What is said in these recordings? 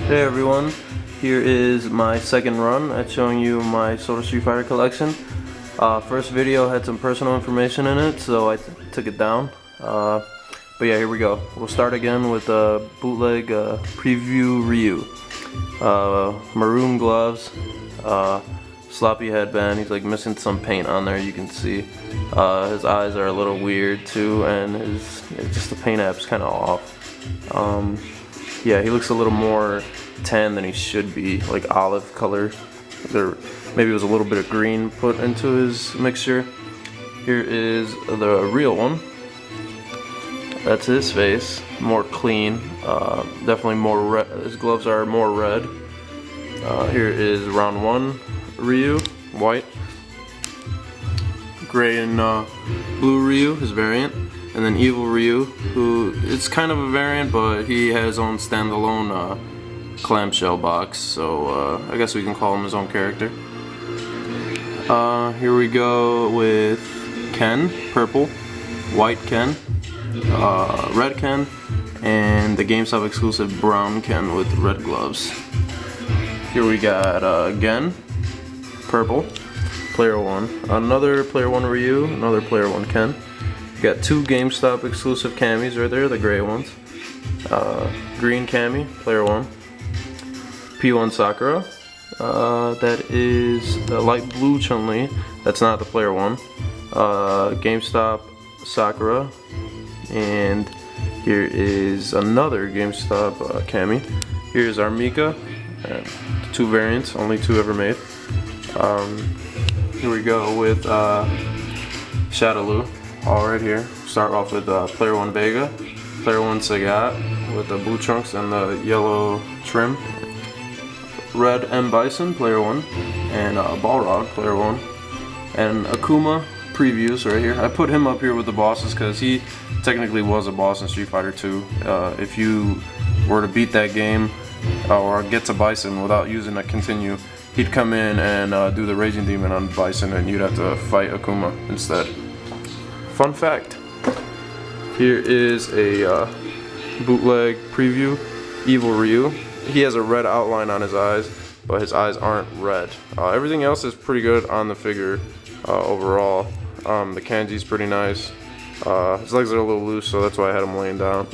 Hey everyone, here is my second run at showing you my SOTA Street Fighter collection. First video had some personal information in it, so I took it down. But yeah, here we go. We'll start again with a bootleg preview Ryu. Maroon gloves, sloppy headband. He's like missing some paint on there, you can see. His eyes are a little weird too, and just the paint app's kind of off. Yeah, he looks a little more tan than he should be, like olive color. Maybe it was a little bit of green put into his mixture. Here is the real one. That's his face, more clean, definitely more red. His gloves are more red. Here is round one Ryu, white. Gray and blue Ryu, his variant. And then Evil Ryu, who it's kind of a variant, but he has his own standalone clamshell box, so I guess we can call him his own character. Here we go with Ken, purple, white Ken, red Ken, and the GameStop exclusive brown Ken with red gloves. Here we got Gen, purple, player one, another player one Ryu, another player one Ken. Got two GameStop exclusive camis right there, the gray ones. Green cami, player one. P1 Sakura. That is the light blue Chun-Li. That's not the player one. GameStop Sakura. And here is another GameStop cami. Here's our Mika. Two variants, only two ever made. Here we go with Shadaloo. All right here. Start off with player one Vega, player one Sagat with the blue trunks and the yellow trim. Red M Bison, player one, and Balrog, player one, and Akuma previews right here. I put him up here with the bosses because he technically was a boss in Street Fighter 2. If you were to beat that game or get to Bison without using a continue, he'd come in and do the Raging Demon on Bison, and you'd have to fight Akuma instead. Fun fact. Here is a bootleg preview, Evil Ryu. He has a red outline on his eyes, but his eyes aren't red. Everything else is pretty good on the figure overall. The kanji's pretty nice. His legs are a little loose, so that's why I had him laying down.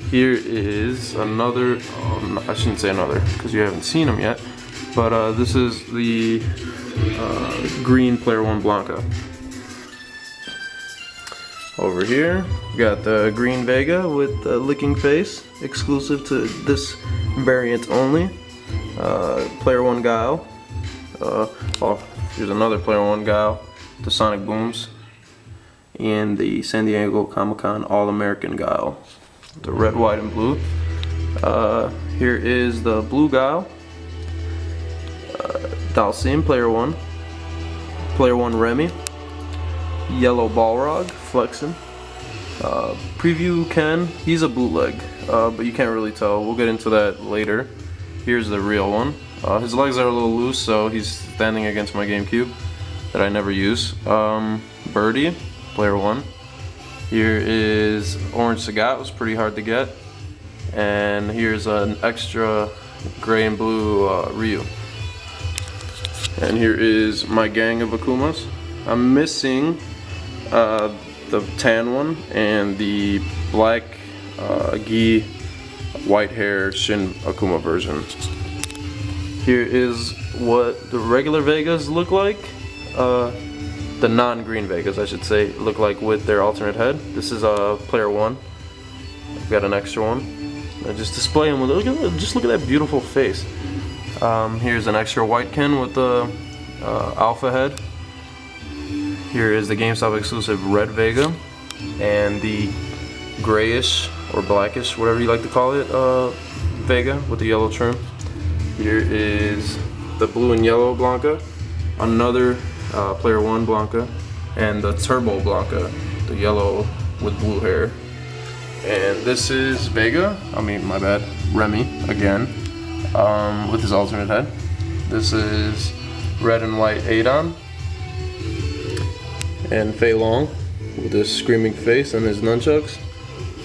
Here is another, I shouldn't say another, because you haven't seen him yet, but this is the green player one Blanca. Over here, we got the green Vega with the licking face, exclusive to this variant only. Player one Guile. Here's another player one Guile, the Sonic Booms, and the San Diego Comic-Con All-American Guile, the red, white, and blue. Here is the blue Guile. Dalsim, player one Remy. Yellow Balrog, flexing. Preview Ken, he's a bootleg, but you can't really tell. We'll get into that later. Here's the real one. His legs are a little loose, so he's standing against my GameCube that I never use. Birdie, player one. Here is Orange Sagat, was pretty hard to get. And here's an extra gray and blue Ryu. And here is my gang of Akumas. I'm missing the tan one and the black gi white hair Shin Akuma version. Here is what the regular Vegas look like, the non-green Vegas I should say, look like with their alternate head. This is player one. I've got an extra one. I just display him with, just look at that beautiful face. Here's an extra white Ken with the alpha head. Here is the GameStop exclusive red Vega and the grayish or blackish, whatever you like to call it, Vega with the yellow trim. Here is the blue and yellow Blanca, another player one Blanca, and the turbo Blanca, the yellow with blue hair. And this is Remy again, with his alternate head. This is red and white Adon. And Fei Long with his screaming face and his nunchucks.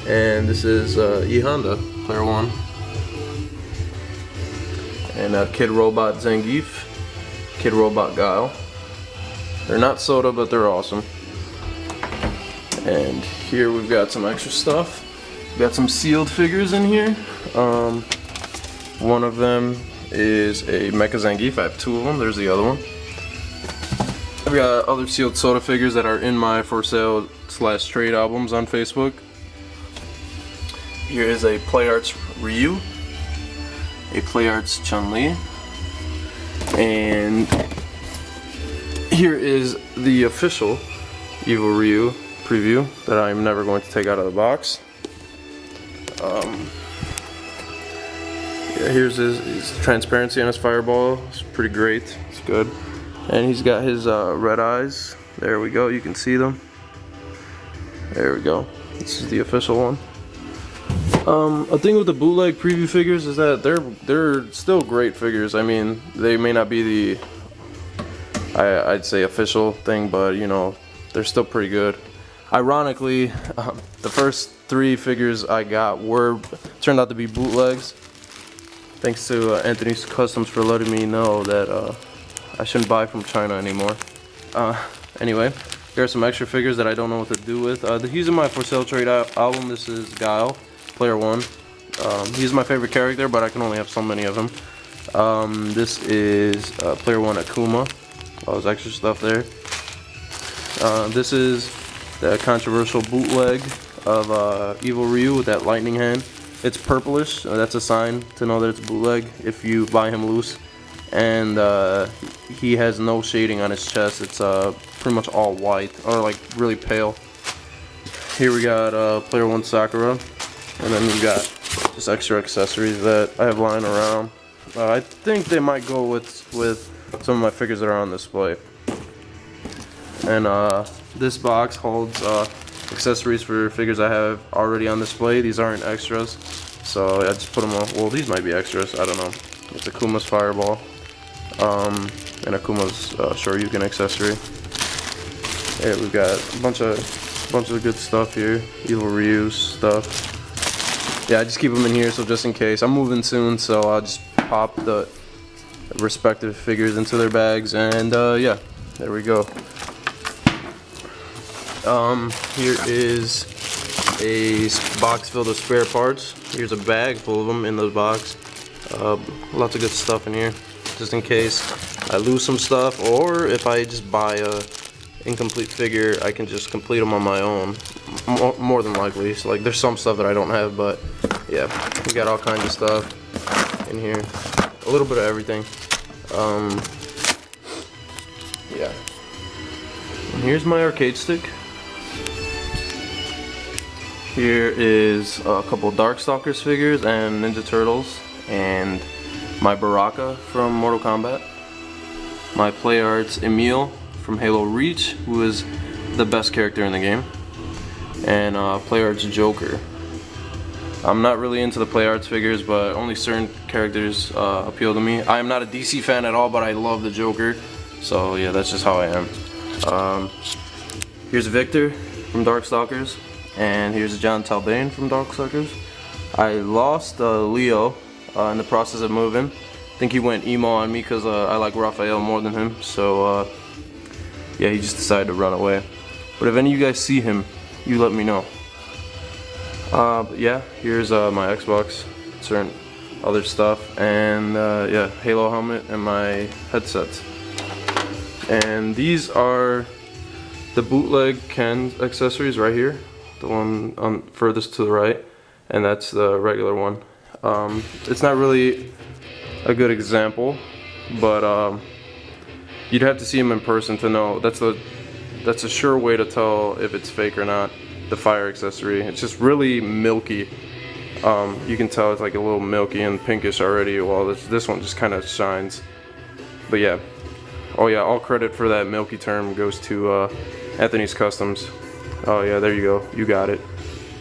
And this is E Honda, player one. and Kid Robot Zangief, Kid Robot Guile. They're not SOTA, but they're awesome. And here we've got some extra stuff. We've got some sealed figures in here. One of them is a Mecha Zangief. I have two of them. There's the other one. I've got other sealed SOTA figures that are in my for sale / trade albums on Facebook. Here is a Play Arts Ryu, a Play Arts Chun-Li, and here is the official Evil Ryu preview that I'm never going to take out of the box. Yeah, here's his transparency on his fireball. It's pretty great. It's good. And he's got his red eyes. There we go. You can see them. There we go. This is the official one. A thing with the bootleg preview figures is that they're still great figures. I mean, they may not be the I'd say official thing, but you know, they're still pretty good. Ironically, the first 3 figures I got turned out to be bootlegs. Thanks to Anthony's Customs for letting me know that I shouldn't buy from China anymore. Anyway, here are some extra figures that I don't know what to do with. He's in my for sale trade album. This is Guile, Player 1. He's my favorite character, but I can only have so many of him. This is Player 1 Akuma. All his extra stuff there. This is the controversial bootleg of Evil Ryu with that lightning hand. It's purplish. That's a sign to know that it's bootleg if you buy him loose. And he has no shading on his chest. It's pretty much all white, or like really pale. Here we got Player 1 Sakura, and then we've got just extra accessories that I have lying around. I think they might go with some of my figures that are on display. And this box holds accessories for figures I have already on display. These aren't extras, so I just put them on. Well, these might be extras. I don't know. It's Akuma's Fireball. And Akuma's Shoryuken accessory. Yeah, we've got a bunch of good stuff here. Evil Ryu stuff. Yeah, I just keep them in here, so just in case. I'm moving soon, so I'll just pop the respective figures into their bags, and yeah, there we go. Here is a box filled with spare parts. Here's a bag full of them in the box. Lots of good stuff in here, just in case I lose some stuff, or if I just buy a incomplete figure, I can just complete them on my own, more than likely. So like, there's some stuff that I don't have, but yeah, we got all kinds of stuff in here, a little bit of everything. Yeah, and here's my arcade stick. Here is a couple Darkstalkers figures and Ninja Turtles, and my Baraka from Mortal Kombat, my Play Arts Emil from Halo Reach, who is the best character in the game, and Play Arts Joker. I'm not really into the Play Arts figures, but only certain characters appeal to me. I am not a DC fan at all, but I love the Joker, so yeah, that's just how I am. Here's Victor from Darkstalkers, and here's John Talbane from Darkstalkers. I lost Leo in the process of moving. I think he went emo on me because I like Raphael more than him, so yeah, he just decided to run away. But if any of you guys see him, you let me know. But yeah, here's my Xbox, certain other stuff, and yeah, Halo helmet and my headsets. And these are the bootleg Ken accessories right here, the one on furthest to the right, and that's the regular one. It's not really a good example, but you'd have to see him in person to know. That's a sure way to tell if it's fake or not. The fire accessory, it's just really milky. You can tell it's like a little milky and pinkish already, while this one just kind of shines. But yeah, oh yeah, all credit for that milky term goes to Anthony's Customs. Oh yeah, there you go, you got it.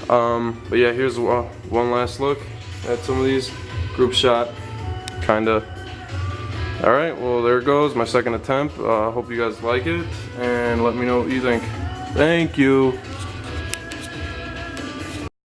But yeah, here's one last look at some of these. Group shot, kinda. Alright, well there it goes, my second attempt. Hope you guys like it, and let me know what you think. Thank you.